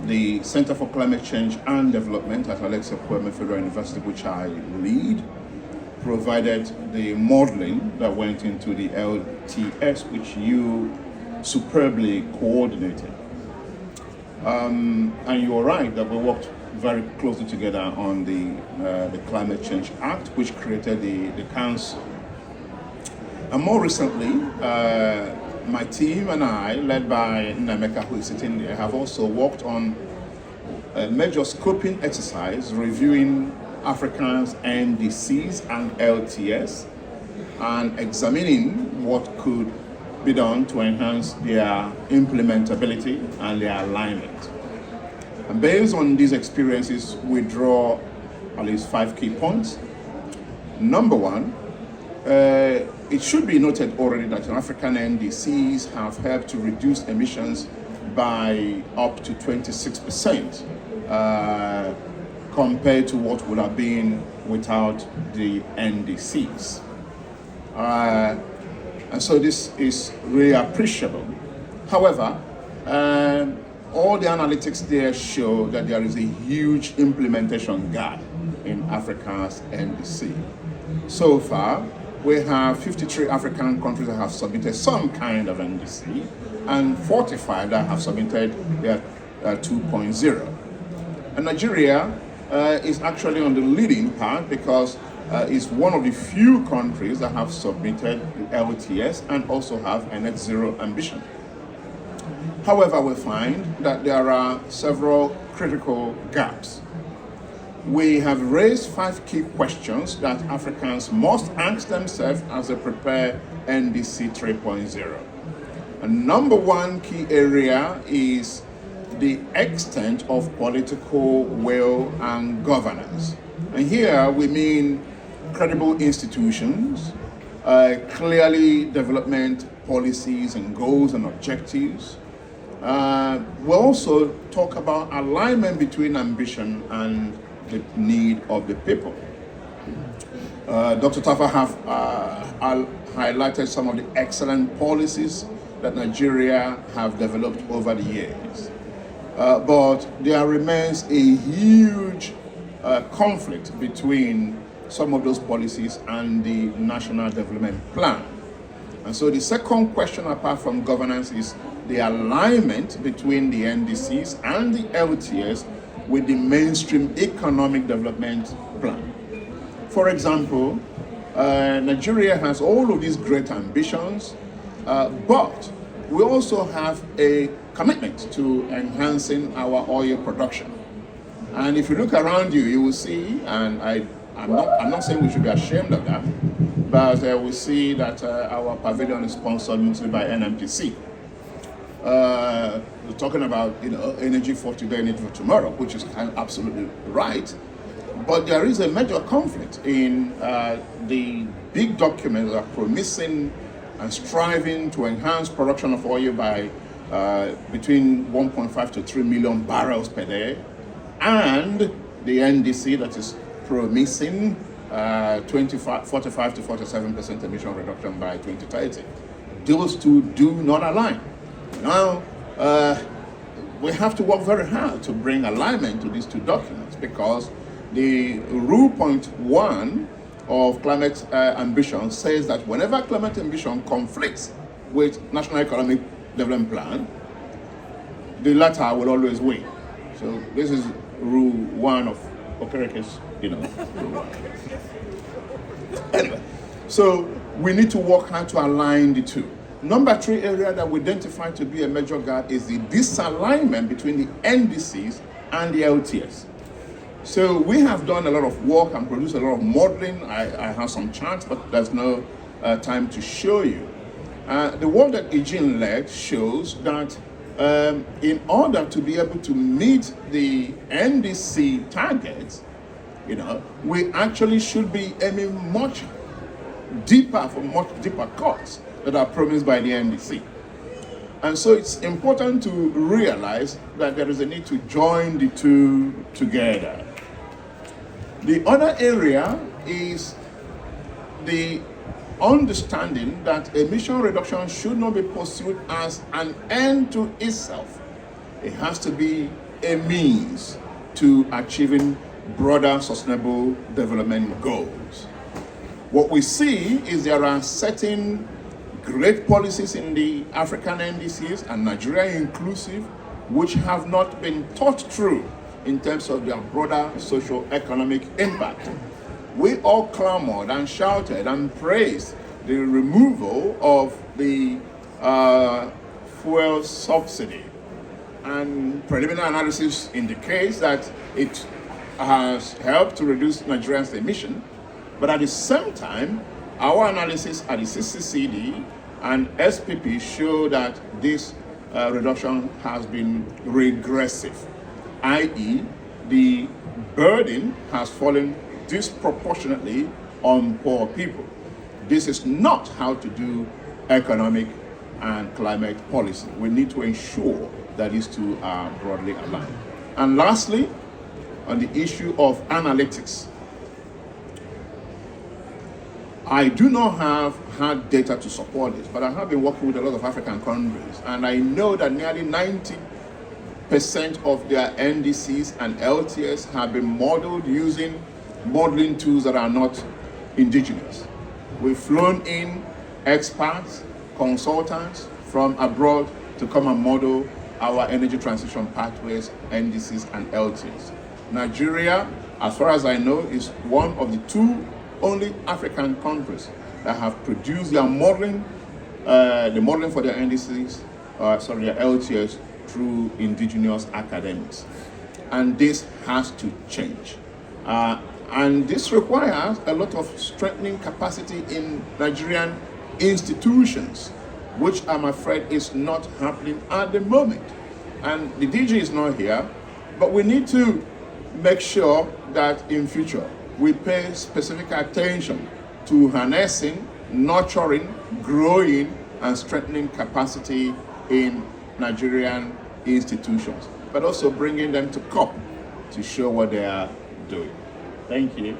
the Center for Climate Change and Development at Chukwumerije Federal University, which I lead, provided the modeling that went into the LTS, which you superbly coordinated. And you're right that we worked very closely together on the Climate Change Act, which created the Council. And more recently, my team and I, led by Nameka, who is sitting there, have also worked on a major scoping exercise reviewing Africa's NDCs and LTS and examining what could be done to enhance their implementability and their alignment. And based on these experiences, we draw at least 5 key points. Number one, it should be noted already that African NDCs have helped to reduce emissions by up to 26% compared to what would have been without the NDCs. And so this is really appreciable. However, all the analytics there show that there is a huge implementation gap in Africa's NDC. So far, we have 53 African countries that have submitted some kind of NDC and 45 that have submitted their 2.0. And Nigeria is actually on the leading part because it's one of the few countries that have submitted the LTS and also have a net zero ambition. However, we find that there are several critical gaps. We have raised 5 key questions that Africans must ask themselves as they prepare NDC 3.0. And number one key area is the extent of political will and governance. And here we mean credible institutions, clearly development policies and goals and objectives. We'll also talk about alignment between ambition and the need of the people. Dr. Tafa have highlighted some of the excellent policies that Nigeria have developed over the years. But there remains a huge conflict between some of those policies and the National Development Plan. And so the second question, apart from governance, is the alignment between the NDCs and the LTS with the mainstream economic development plan. For example, Nigeria has all of these great ambitions, but we also have a commitment to enhancing our oil production. And if you look around you, you will see, and I'm not saying we should be ashamed of that, but we see that our pavilion is sponsored mostly by NMPC. We're talking about energy for today, energy for tomorrow, which is absolutely right. But there is a major conflict in the big documents that are promising and striving to enhance production of oil by between 1.5 to 3 million barrels per day, and the NDC that is promising 45 to 47% emission reduction by 2030. Those two do not align. Now, we have to work very hard to bring alignment to these two documents, because the rule point 1 of climate ambition says that whenever climate ambition conflicts with National Economic Development Plan, the latter will always win. So this is rule 1 of Okereke's, rule 1. Anyway, so we need to work hard to align the two. Number 3 area that we identify to be a major gap is the disalignment between the NDCs and the LTS. So we have done a lot of work and produced a lot of modeling. I have some charts, but there's no time to show you. The work that Eugene led shows that in order to be able to meet the NDC targets, we actually should be aiming much deeper for much deeper cuts that are promised by the NDC. And so it's important to realize that there is a need to join the two together. The other area is the understanding that emission reduction should not be pursued as an end to itself. It has to be a means to achieving broader sustainable development goals. What we see is there are certain great policies in the African NDCs, and Nigeria inclusive, which have not been thought through in terms of their broader socio-economic impact. We all clamored and shouted and praised the removal of the fuel subsidy. And preliminary analysis indicates that it has helped to reduce Nigeria's emission. But at the same time, our analysis at the CCCD and SPP show that this reduction has been regressive, i.e., the burden has fallen disproportionately on poor people. This is not how to do economic and climate policy. We need to ensure that these two are broadly aligned. And lastly, on the issue of analytics, I do not have hard data to support this, but I have been working with a lot of African countries, and I know that nearly 90% of their NDCs and LTS have been modeled using modeling tools that are not indigenous. We've flown in experts, consultants from abroad to come and model our energy transition pathways, NDCs and LTS. Nigeria, as far as I know, is one of the two only African countries that have produced their modeling, the modeling for their NDCs, their LTS through indigenous academics. And this has to change. And this requires a lot of strengthening capacity in Nigerian institutions, which I'm afraid is not happening at the moment. And the DG is not here, but we need to make sure that in future we pay specific attention to harnessing, nurturing, growing, and strengthening capacity in Nigerian institutions, but also bringing them to COP to show what they are doing. Thank you.